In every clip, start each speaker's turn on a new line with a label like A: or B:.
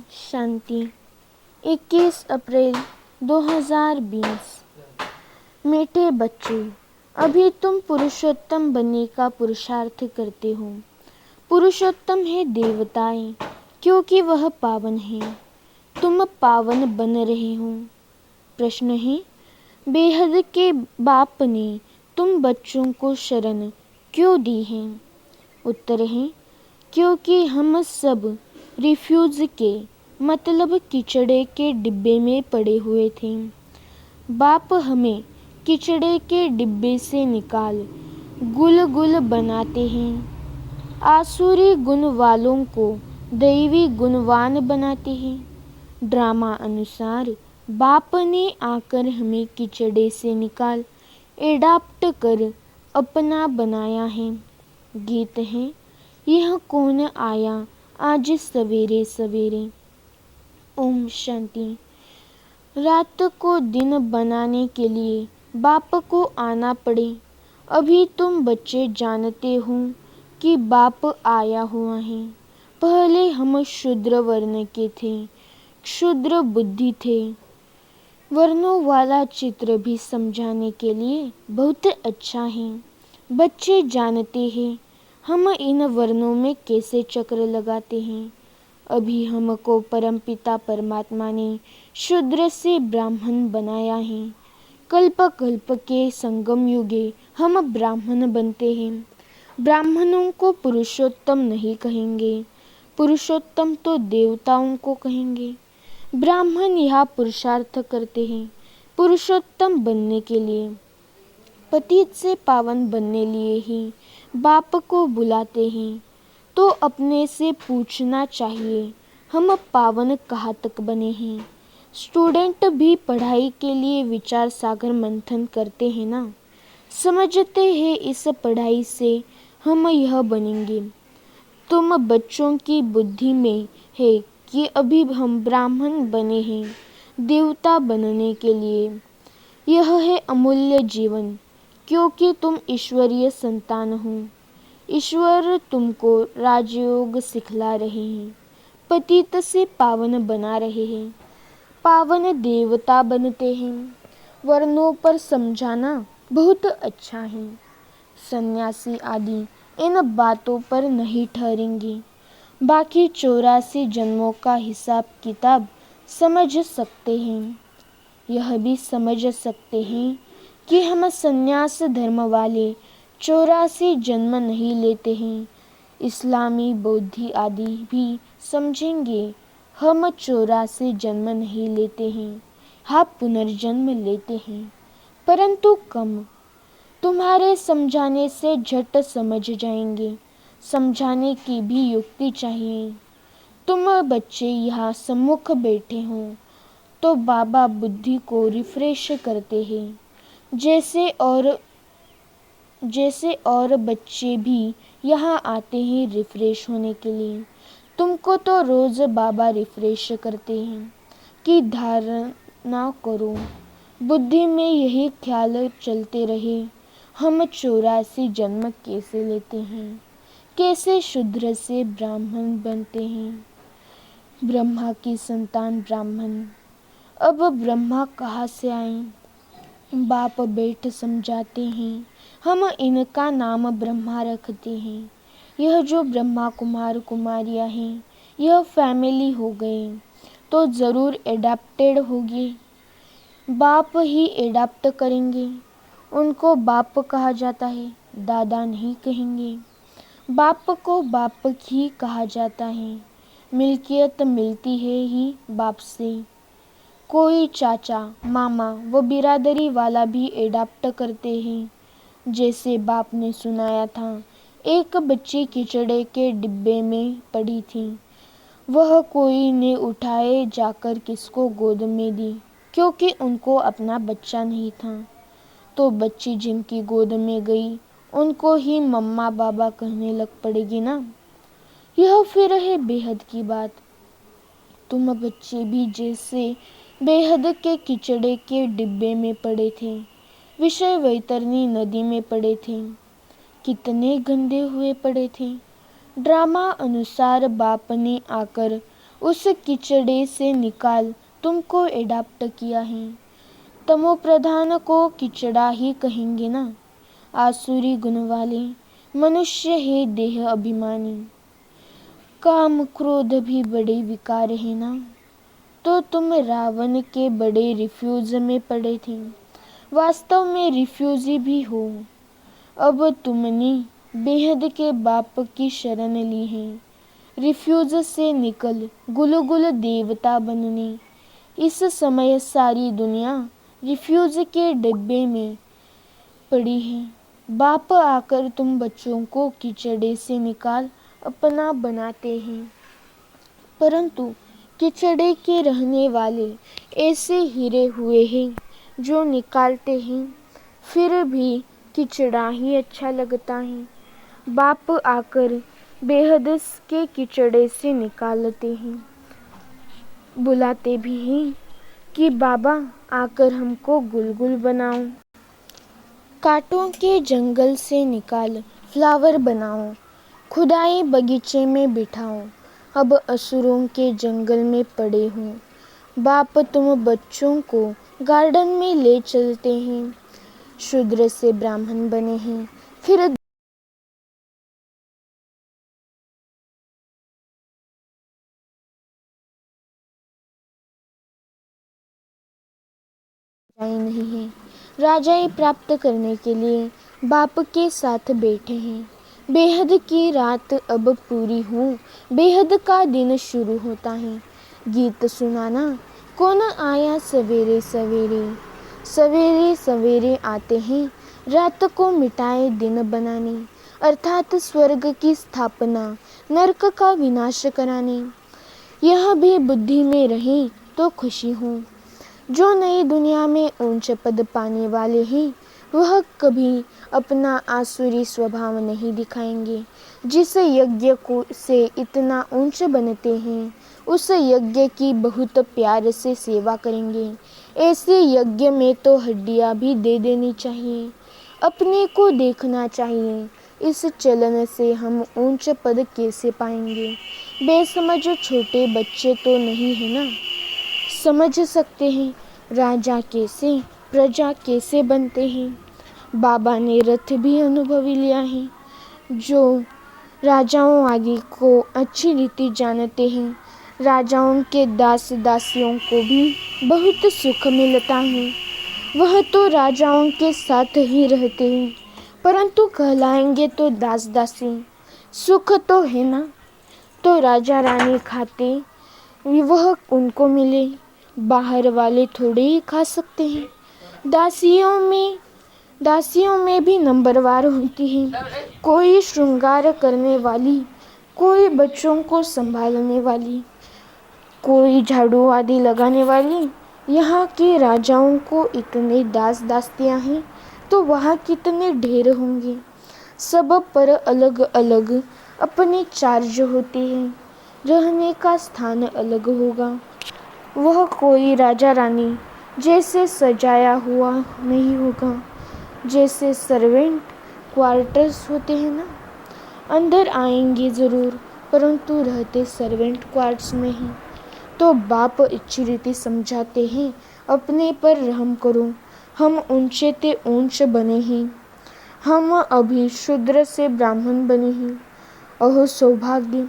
A: शांति 21 अप्रैल 2020। मीठे बच्चे, अभी तुम पुरुषोत्तम बनने का पुरुषार्थ करते हो। पुरुषोत्तम है देवताएं, क्योंकि वह पावन है। तुम पावन बन रहे हो। प्रश्न है, बेहद के बाप ने तुम बच्चों को शरण क्यों दी है? उत्तर है, क्योंकि हम सब रिफ्यूज के मतलब किचड़े के डिब्बे में पड़े हुए थे। बाप हमें किचड़े के डिब्बे से निकाल गुल गुल बनाते हैं। आसुरी गुण वालों को दैवी गुणवान बनाते हैं। ड्रामा अनुसार बाप ने आकर हमें किचड़े से निकाल एडाप्ट कर अपना बनाया है। गीत है, यह कौन आया आज सवेरे सवेरे। ओम शांति। रात को दिन बनाने के लिए बाप को आना पड़े। अभी तुम बच्चे जानते हो कि बाप आया हुआ है। पहले हम शूद्र वर्ण के थे, क्षुद्र बुद्धि थे। वर्णों वाला चित्र भी समझाने के लिए बहुत अच्छा है। बच्चे जानते हैं हम इन वर्णों में कैसे चक्र लगाते हैं। अभी हमको परमपिता परमात्मा ने शूद्र से ब्राह्मण बनाया है। कल्प कल्प के संगम युगे हम ब्राह्मण बनते हैं। ब्राह्मणों को पुरुषोत्तम नहीं कहेंगे, पुरुषोत्तम तो देवताओं को कहेंगे। ब्राह्मण यह पुरुषार्थ करते हैं पुरुषोत्तम बनने के लिए। पतित से पावन बनने लिए ही बाप को बुलाते हैं। तो अपने से पूछना चाहिए, हम पावन कहाँ तक बने हैं? स्टूडेंट भी पढ़ाई के लिए विचार सागर मंथन करते हैं ना। समझते हैं इस पढ़ाई से हम यह बनेंगे। तुम बच्चों की बुद्धि में है कि अभी हम ब्राह्मण बने हैं देवता बनने के लिए। यह है अमूल्य जीवन, क्योंकि तुम ईश्वरीय संतान हो। ईश्वर तुमको राजयोग सिखला रहे हैं, पतित से पावन बना रहे हैं। पावन देवता बनते हैं। वर्णों पर समझाना बहुत अच्छा है। सन्यासी आदि इन बातों पर नहीं ठहरेंगे। बाकी 84 जन्मों का हिसाब किताब समझ सकते हैं। यह भी समझ सकते हैं कि हम सन्यास धर्म वाले 84 जन्म नहीं लेते हैं। इस्लामी बौद्धी आदि भी समझेंगे हम 84 जन्म नहीं लेते हैं, हाँ पुनर्जन्म लेते हैं, परंतु कम। तुम्हारे समझाने से झट समझ जाएंगे। समझाने की भी युक्ति चाहिए। तुम बच्चे यहाँ सम्मुख बैठे हो तो बाबा बुद्धि को रिफ्रेश करते हैं, जैसे और बच्चे भी यहाँ आते हैं रिफ्रेश होने के लिए। तुमको तो रोज बाबा रिफ्रेश करते हैं कि धारणा करो। बुद्धि में यही ख्याल चलते रहे, हम 84 जन्म कैसे लेते हैं, कैसे शूद्र से ब्राह्मण बनते हैं। ब्रह्मा की संतान ब्राह्मण। अब ब्रह्मा कहाँ से आए? बाप बैठ समझाते हैं। हम इनका नाम ब्रह्मा रखते हैं। यह जो ब्रह्मा कुमार कुमारियाँ हैं, यह फैमिली हो गए तो ज़रूर एडाप्टेड होगी। बाप ही एडाप्ट करेंगे। उनको बाप कहा जाता है, दादा नहीं कहेंगे। बाप को बाप ही कहा जाता है। मिल्कियत मिलती है ही बाप से। कोई चाचा मामा व बिरादरी वाला भी एडाप्ट करते हैं। जैसे बाप ने सुनाया था, एक बच्ची किचड़े के डिब्बे में पड़ी थी। वह कोई ने उठाए जाकर किसको गोद में दी, क्योंकि उनको अपना बच्चा नहीं था। तो बच्ची जिनकी गोद में गई उनको ही मम्मा बाबा कहने लग पड़ेगी ना। यह फिर है बेहद की बात। तुम बच्चे भी जैसे बेहद के किचड़े के डिब्बे में पड़े थे, विषय वैतरणी नदी में पड़े थे। कितने गंदे हुए पड़े थे। ड्रामा अनुसार बाप ने आकर उस कीचड़े से निकाल, तुमको एडाप्ट किया है। तमो प्रधान को कीचड़ा ही कहेंगे ना। आसुरी गुण वाले मनुष्य है देह अभिमानी। काम क्रोध भी बड़े विकार है ना। तो तुम रावण के बड़े रिफ्यूज में पड़े थे, वास्तव में रिफ्यूजी भी हो। अब तुमने बेहद के बाप की शरण ली है। रिफ्यूज से निकल गुलगुल देवता बनने। इस समय सारी दुनिया रिफ्यूज के डिब्बे में पड़ी है। बाप आकर तुम बच्चों को कीचड़े से निकाल अपना बनाते हैं, परंतु कीचड़े के रहने वाले ऐसे हीरे हुए हैं जो निकालते हैं फिर भी कीचड़ा ही अच्छा लगता है। बाप आकर बेहद के कीचड़े से निकालते हैं, बुलाते भी हैं कि बाबा आकर हमको गुलगुल बनाओ। कांटों के जंगल से निकाल फ्लावर बनाओ, खुदाई बगीचे में बिठाओ। अब असुरों के जंगल में पड़े हूँ। बाप तुम बच्चों को गार्डन में ले चलते हैं। शूद्र से ब्राह्मण बने हैं, फिर नहीं है। राजाई प्राप्त करने के लिए बाप के साथ बैठे हैं। बेहद की रात अब पूरी हो, बेहद का दिन शुरू होता है। गीत सुनाना कौन आया सवेरे सवेरे। सवेरे सवेरे आते हैं रात को मिटाए दिन बनाने, अर्थात स्वर्ग की स्थापना, नरक का विनाश कराने। यह भी बुद्धि में रहे तो खुशी हो। जो नई दुनिया में ऊंच पद पाने वाले हैं वह कभी अपना आसुरी स्वभाव नहीं दिखाएंगे। जिस यज्ञ को से इतना ऊंच बनते हैं उस यज्ञ की बहुत प्यार से सेवा करेंगे। ऐसे यज्ञ में तो हड्डियां भी दे देनी चाहिए। अपने को देखना चाहिए, इस चलन से हम ऊंच पद कैसे पाएंगे। बेसमझ छोटे बच्चे तो नहीं है ना, समझ सकते हैं राजा कैसे प्रजा कैसे बनते हैं। बाबा ने रथ भी अनुभवी लिया है। जो राजाओं आदि को अच्छी रीति जानते हैं, राजाओं के दास दासियों को भी बहुत सुख मिलता है। वह तो राजाओं के साथ ही रहते हैं, परंतु कहलाएंगे तो दास दासी। सुख तो है ना, तो राजा रानी खाते वह उनको मिले, बाहर वाले थोड़े ही खा सकते हैं। दासियों में भी नंबरवार होती हैं। कोई श्रृंगार करने वाली, कोई बच्चों को संभालने वाली, कोई झाड़ू आदि लगाने वाली। यहाँ के राजाओं को इतने दास दासियाँ हैं तो वहाँ कितने ढेर होंगे। सब पर अलग अलग अपनी चार्ज होती है, रहने का स्थान अलग होगा। वह कोई राजा रानी जैसे सजाया हुआ नहीं होगा, जैसे सर्वेंट क्वार्टर्स होते हैं ना। अंदर आएंगे ज़रूर, परंतु रहते सर्वेंट क्वार्टर्स में ही। तो बाप अच्छी रीति समझाते हैं, अपने पर रहम करो। हम ऊंचे ते ऊंच बने हैं, हम अभी शूद्र से ब्राह्मण बने हैं। अहो सौभाग्य,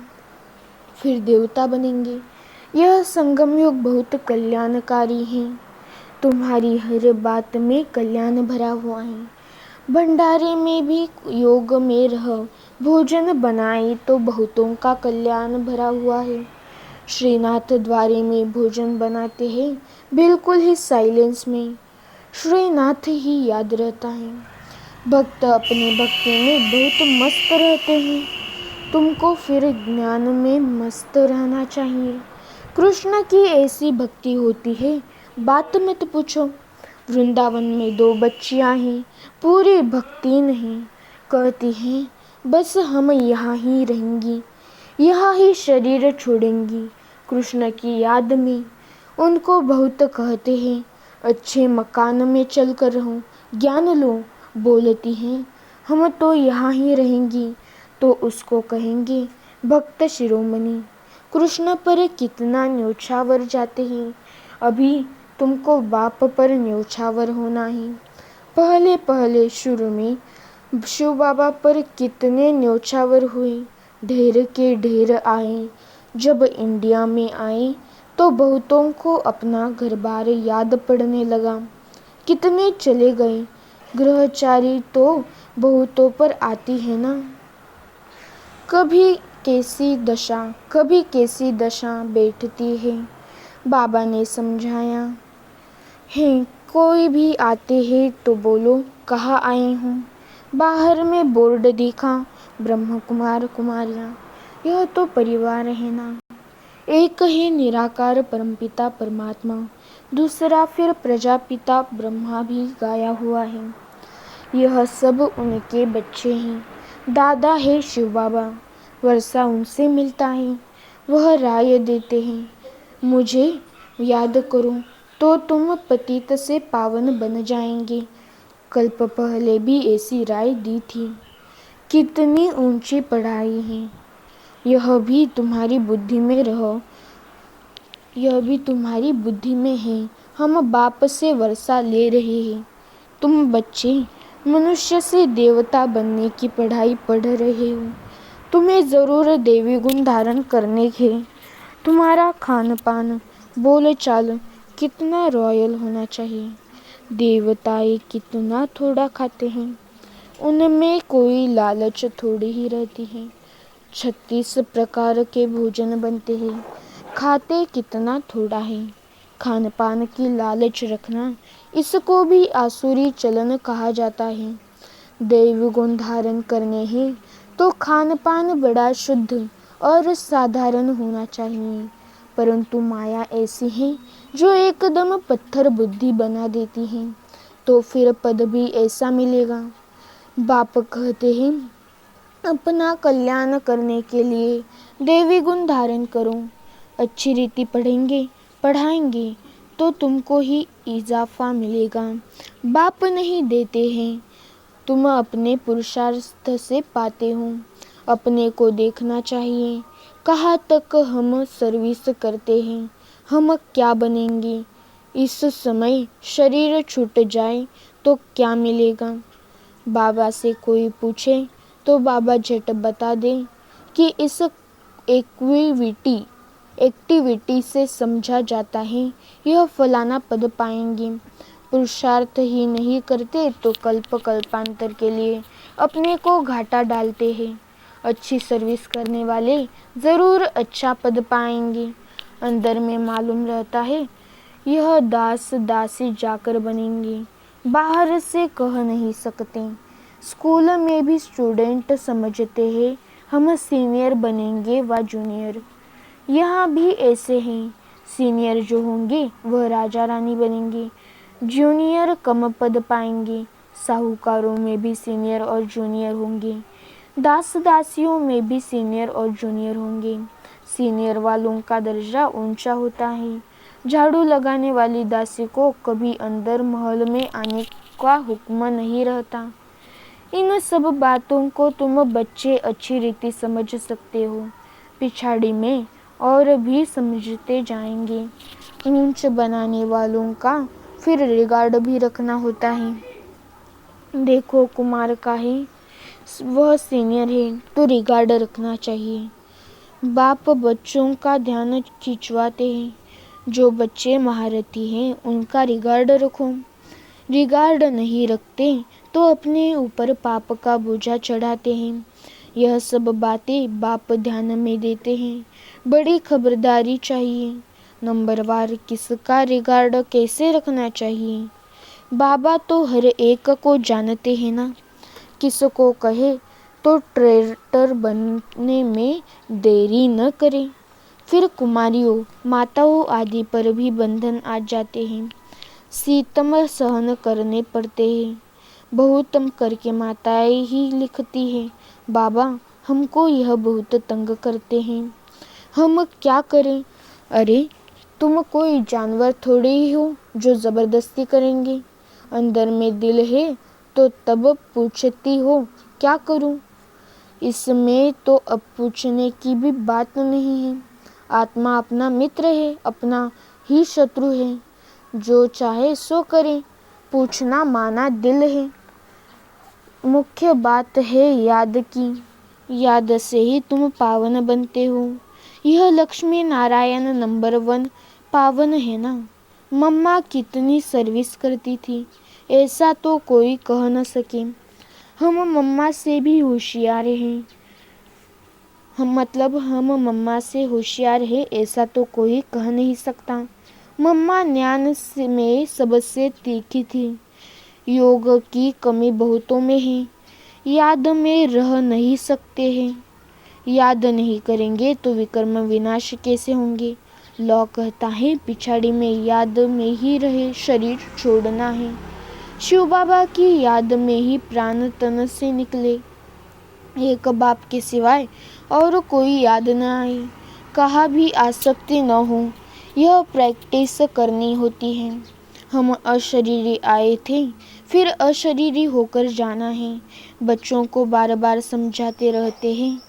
A: फिर देवता बनेंगे। यह संगम युग बहुत कल्याणकारी है। तुम्हारी हर बात में कल्याण भरा हुआ है। भंडारे में भी योग में रह भोजन बनाए तो बहुतों का कल्याण भरा हुआ है। श्रीनाथ द्वारे में भोजन बनाते हैं, बिल्कुल ही साइलेंस में। श्रीनाथ ही याद रहता है। भक्त अपने भक्ति में बहुत मस्त रहते हैं। तुमको फिर ज्ञान में मस्त रहना चाहिए। कृष्ण की ऐसी भक्ति होती है, बात मत पूछो। वृंदावन में 2 बच्चियां हैं, पूरी भक्ति नहीं, कहती हैं बस हम यहाँ ही रहेंगी, यहाँ ही शरीर छोड़ेंगी कृष्ण की याद में। उनको बहुत कहते हैं अच्छे मकान में चल कर रहो, ज्ञान लो। बोलती हैं हम तो यहाँ ही रहेंगी, तो उसको कहेंगे भक्त शिरोमणि। कृष्ण पर कितना न्योछावर जाते हैं, अभी तुमको बाप पर न्योछावर होना है। पहले पहले शुरू में शिव बाबा पर कितने न्योछावर हुए, ढेर के ढेर आए। जब इंडिया में आए तो बहुतों को अपना घर बार याद पड़ने लगा। कितने चले गए, ग्रहचारी तो बहुतों पर आती है ना। कभी कैसी दशा बैठती है। बाबा ने समझाया है, कोई भी आते हैं तो बोलो कहाँ आए हूँ। बाहर में बोर्ड दिखा, ब्रह्म कुमार कुमारियाँ, यह तो परिवार है ना। एक है निराकार परमपिता परमात्मा, दूसरा फिर प्रजापिता ब्रह्मा भी गाया हुआ है। यह सब उनके बच्चे हैं। दादा है शिव बाबा, वर्षा उनसे मिलता है, वह राय देते हैं, मुझे याद करो तो तुम पतित से पावन बन जाएंगे। कल्प पहले भी ऐसी राय दी थी। कितनी ऊंची पढ़ाई है, यह भी तुम्हारी बुद्धि में है। हम बाप से वर्षा ले रहे हैं, तुम बच्चे मनुष्य से देवता बनने की पढ़ाई पढ़ रहे हो। तुम्हें ज़रूर देवी गुण धारण करने के। तुम्हारा खान पान बोल चाल कितना रॉयल होना चाहिए। देवताएं कितना थोड़ा खाते हैं, उनमें कोई लालच थोड़ी ही रहती है। 36 प्रकार के भोजन बनते हैं, खाते कितना थोड़ा है। खान पान की लालच रखना, इसको भी आसुरी चलन कहा जाता है। दैव गुण धारण करने हैं तो खान पान बड़ा शुद्ध और साधारण होना चाहिए। परंतु माया ऐसी है जो एकदम पत्थर बुद्धि बना देती है, तो फिर पद भी ऐसा मिलेगा। बाप कहते हैं, अपना कल्याण करने के लिए देवी गुण धारण करो। अच्छी रीति पढ़ाएंगे तो तुमको ही इजाफा मिलेगा। बाप नहीं देते हैं, तुम अपने पुरुषार्थ से पाते हो। अपने को देखना चाहिए, कहाँ तक हम सर्विस करते हैं, हम क्या बनेंगे। इस समय शरीर छूट जाए तो क्या मिलेगा। बाबा से कोई पूछे तो बाबा झट बता दें कि इस एक्टिविटी से समझा जाता है यह फलाना पद पाएंगे। पुरुषार्थ ही नहीं करते तो कल्पांतर के लिए अपने को घाटा डालते हैं। अच्छी सर्विस करने वाले ज़रूर अच्छा पद पाएंगे। अंदर में मालूम रहता है यह दास दासी जाकर बनेंगे, बाहर से कह नहीं सकते। स्कूल में भी स्टूडेंट समझते हैं हम सीनियर बनेंगे व जूनियर। यहाँ भी ऐसे हैं, सीनियर जो होंगे वह राजा रानी बनेंगे, जूनियर कम पद पाएंगे। साहूकारों में भी सीनियर और जूनियर होंगे, दास दासियों में भी सीनियर और जूनियर होंगे। सीनियर वालों का दर्जा ऊंचा होता है। झाड़ू लगाने वाली दासी को कभी अंदर महल में आने का हुक्म नहीं रहता। इन सब बातों को तुम बच्चे अच्छी रीति समझ सकते हो, पिछाड़ी में और भी समझते जाएंगे। ऊंच बनाने वालों का फिर रिगार्ड भी रखना होता है। देखो कुमार का है, वह सीनियर है तो रिगार्ड रखना चाहिए। बाप बच्चों का ध्यान खिंचवाते हैं, जो बच्चे महारथी हैं उनका रिगार्ड रखो। रिगार्ड नहीं रखते तो अपने ऊपर पाप का बोझा चढ़ाते हैं। यह सब बातें बाप ध्यान में देते हैं। बड़ी खबरदारी चाहिए। नंबरवार किसका रिगार्ड कैसे रखना चाहिए। बाबा तो हर एक को जानते हैं ना। किसको कहे तो ट्रेटर बनने में देरी न करे। फिर कुमारियों माताओं आदि पर भी बंधन आ जाते हैं, सीतम सहन करने पड़ते हैं। बहुतम करके माताएं ही लिखती हैं, बाबा हमको यह बहुत तंग करते हैं, हम क्या करें। अरे तुम कोई जानवर थोड़े ही हो जो ज़बरदस्ती करेंगे। अंदर में दिल है तो तब पूछती हो क्या करूं। इसमें तो अब पूछने की भी बात नहीं है। आत्मा अपना मित्र है, अपना ही शत्रु है। जो चाहे सो करे, पूछना माना दिल है। मुख्य बात है याद की, याद से ही तुम पावन बनते हो। यह लक्ष्मी नारायण नंबर 1 पावन है ना। मम्मा कितनी सर्विस करती थी, ऐसा तो कोई कह न सके। हम मम्मा से भी होशियार हैं, हम मम्मा से होशियार है, ऐसा तो कोई कह नहीं सकता। मम्मा ज्ञान में सबसे तीखी थी। योग की कमी बहुतों में है, याद में रह नहीं सकते हैं। याद नहीं करेंगे तो विकर्म विनाश कैसे होंगे। लौ कहता है पिछाड़ी में याद में ही रहे शरीर छोड़ना है। शिव बाबा की याद में ही प्राण तन से निकले, एक बाप के सिवाय और कोई याद न आए। कहा भी आसक्ति न हो, यह प्रैक्टिस करनी होती है। हम अशरीरी आए थे, फिर अशरीरी होकर जाना है। बच्चों को बार बार समझाते रहते हैं,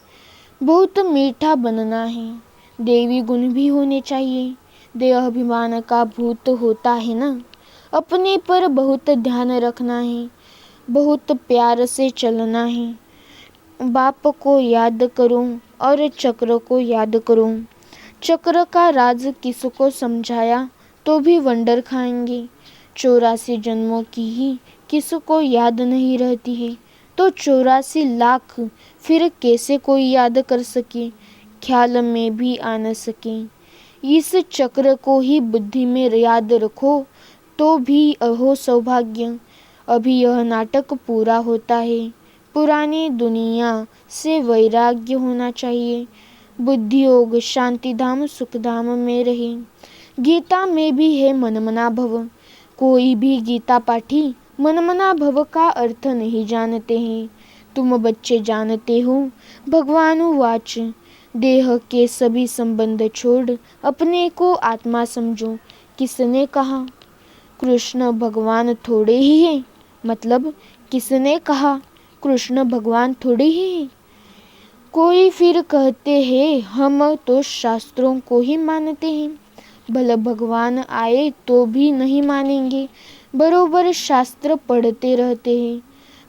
A: बहुत मीठा बनना है, देवी गुण भी होने चाहिए। देहाभिमान का भूत होता है ना। अपने पर बहुत ध्यान रखना है, बहुत प्यार से चलना है। बाप को याद करो और चक्र को याद करो। चक्र का राज किसको समझाया तो भी वंडर खाएंगे। 84 जन्मों की ही किसको याद नहीं रहती है, तो 84 लाख फिर कैसे कोई याद कर सके, ख्याल में भी आ न सके। इस चक्र को ही बुद्धि में याद रखो तो भी अहो सौभाग्य। अभी यह नाटक पूरा होता है। पुरानी दुनिया से वैराग्य होना चाहिए। बुद्धि योग शांतिधाम सुखधाम में रहे। गीता में भी है मनमना भव। कोई भी गीता पाठी मनमना भव का अर्थ नहीं जानते हैं। तुम बच्चे जानते हो। भगवान वाच, देह के सभी संबंध छोड़ अपने को आत्मा समझो। किसने कहा? कृष्ण भगवान थोड़े ही हैं। मतलब किसने कहा कृष्ण भगवान थोड़े ही हैं? कोई फिर कहते हैं हम तो शास्त्रों को ही मानते हैं। भले भगवान आए तो भी नहीं मानेंगे, बरोबर शास्त्र पढ़ते रहते हैं।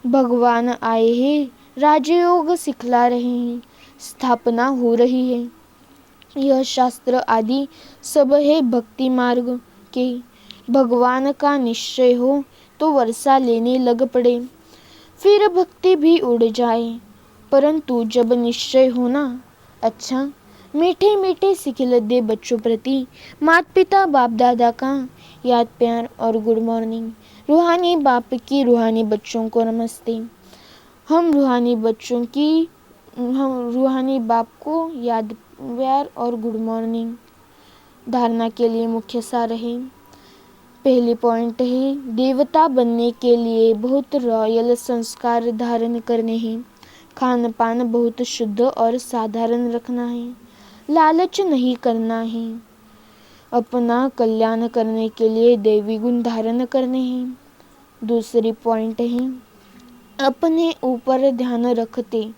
A: भगवान आए हैं, राजयोग सिखला रहे हैं, स्थापना हो रही है। यह शास्त्र आदि सब है भक्ति मार्ग के। भगवान का निश्चय हो तो वर्षा लेने लग पड़े, फिर भक्ति भी उड़ जाए। परंतु जब निश्चय होना, अच्छा मीठे मीठे सिखिल दे बच्चों प्रति माता पिता बाप दादा का याद प्यार और गुड मॉर्निंग। रूहानी बाप की रूहानी बच्चों को नमस्ते। हम रूहानी बाप को याद प्यार और गुड मॉर्निंग। धारणा के लिए मुख्य सार है। पहली पॉइंट है, देवता बनने के लिए बहुत रॉयल संस्कार धारण करने हैं। खान पान बहुत शुद्ध और साधारण रखना है। लालच नहीं करना है। अपना कल्याण करने के लिए दैवी गुण धारण करने हैं। दूसरी पॉइंट है, अपने ऊपर ध्यान रखते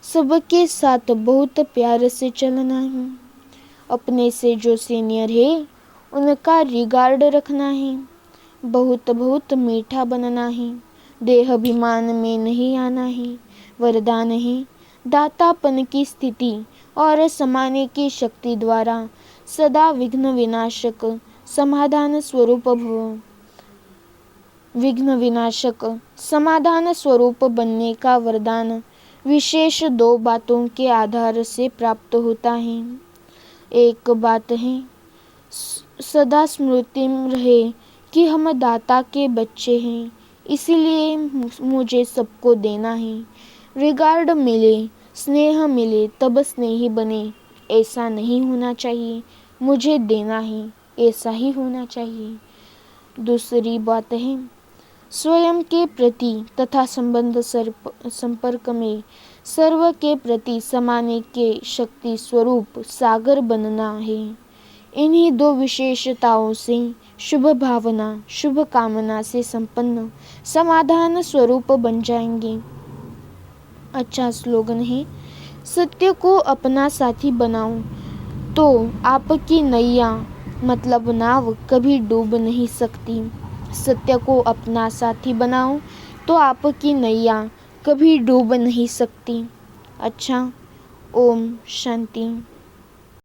A: सबके साथ बहुत प्यार से चलना है। अपने से जो सीनियर है उनका रिगार्ड रखना है। बहुत बहुत मीठा बनना है। देहाभिमान में नहीं आना है। वरदान है, दातापन की स्थिति और समाने की शक्ति द्वारा सदा विघ्न विनाशक समाधान स्वरूप भव। विघ्न विनाशक समाधान स्वरूप बनने का वरदान विशेष 2 बातों के आधार से प्राप्त होता है। एक बात है, सदा स्मृति में रहे कि हम दाता के बच्चे हैं, इसलिए मुझे सबको देना है। रिगार्ड मिले, स्नेह मिले तब स्नेही बने, ऐसा नहीं होना चाहिए। मुझे देना है, ऐसा ही होना चाहिए। दूसरी बात है, स्वयं के प्रति तथा संबंध संपर्क में सर्व के प्रति समाने के शक्ति स्वरूप सागर बनना है। इन्हीं 2 विशेषताओं से शुभ भावना शुभ कामना से संपन्न समाधान स्वरूप बन जाएंगे। अच्छा स्लोगन है, सत्य को अपना साथी बनाओ, तो आपकी नैया मतलब नाव कभी डूब नहीं सकती। सत्य को अपना साथी बनाओ तो आपकी नैया कभी डूब नहीं सकती। अच्छा, ओम शांति।